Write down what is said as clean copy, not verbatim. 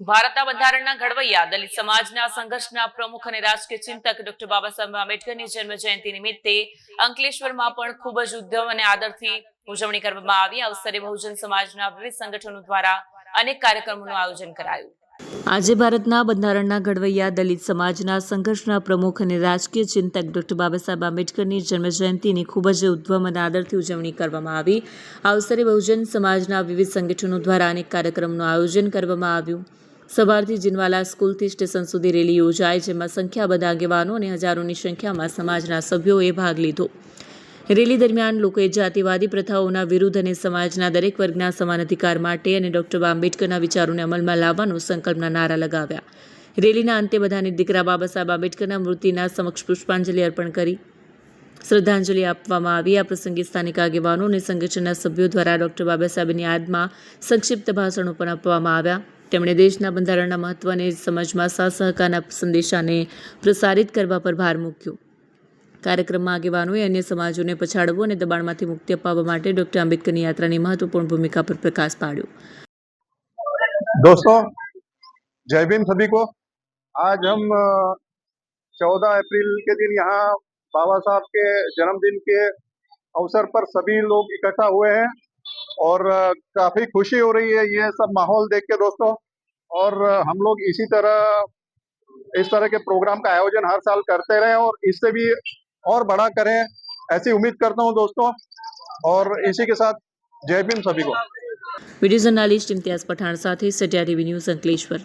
ભારતના બંધારણના ઘડવૈયા દલિત સમાજના સંઘર્ષના પ્રમુખ અને રાજકીય ચિંતક ડોક્ટર બાબા સાહેબ આંબેડકરની જન્મ જયંતિ નિમિત્તે અંકલેશ્વરમાં પણ ખૂબ જ ઉદ્યમ અને આદરથી ઉજવણી કરવામાં આવી। આ અવસરે બહુજન સમાજના વિવિધ સંગઠનો દ્વારા અનેક કાર્યક્રમોનું આયોજન કરાયું। આજે ભારતના બંધારણના ઘડવૈયા દલિત સમાજના સંઘર્ષના પ્રમુખ અને રાજકીય ચિંતક ડોક્ટર બાબા સાહેબ આંબેડકરની જન્મજયંતિની ખૂબ જ ઉદ્યમ અને આદરથી ઉજવણી કરવામાં આવી। આ અવસરે બહુજન સમાજના વિવિધ સંગઠનો દ્વારા અનેક કાર્યક્રમોનું આયોજન કરવામાં આવ્યું। સવારથી જીનવાલા સ્કૂલથી સ્ટેશન સુધી રેલી યોજાઈ, જેમાં સંખ્યાબંધ આગેવાનો અને હજારોની સંખ્યામાં સમાજના સભ્યોએ ભાગ લીધો। રેલી દરમિયાન લોકોએ જાતિવાદી પ્રથાઓના વિરુદ્ધ અને સમાજના દરેક વર્ગના સમાન અધિકાર માટે અને ડોક્ટર આંબેડકરના વિચારોને અમલમાં લાવવાનો સંકલ્પના નારા લગાવ્યા। રેલીના અંતે બધાને દીકરા બાબા સાહેબ આંબેડકરના મૂર્તિના સમક્ષ પુષ્પાંજલિ અર્પણ કરી શ્રદ્ધાંજલિ આપવામાં આવી। આ પ્રસંગે સ્થાનિક આગેવાનો અને સંગઠનના સભ્યો દ્વારા ડોક્ટર બાબા સાહેબની યાદમાં સંક્ષિપ્ત ભાષણો પણ આપવામાં આવ્યા। તેમણે દેશના બંધારણના મહત્વને સમજમાં સાથ સહકારના સંદેશાને પ્રસારિત કરવા પર ભાર મૂક્યો। કાર્યક્રમમાં આગેવાનોએ અન્ય સમાજોને પછાડવું અને દબાણમાંથી મુક્તિ અપાવવા માટે ડોક્ટર આંબેડકરની યાત્રાની મહત્વપૂર્ણ ભૂમિકા પર प्रकाश पाड़ो। दोस्तों, जय भीम सभी को। आज हम 14 अप्रैल के दिन यहाँ बाबा साहब के जन्मदिन के अवसर पर सभी लोग इकट्ठा हुए हैं और काफी खुशी हो रही है ये सब माहौल देख के दोस्तों। और हम लोग इस तरह के प्रोग्राम का आयोजन हर साल करते रहें और इससे भी और बड़ा करें, ऐसी उम्मीद करता हूँ दोस्तों। और इसी के साथ जय भीम सभी को। वीडियो जर्नलिस्ट इम्तियाज पठान साथ सत्या टीवी न्यूज़ अंकलेश्वर।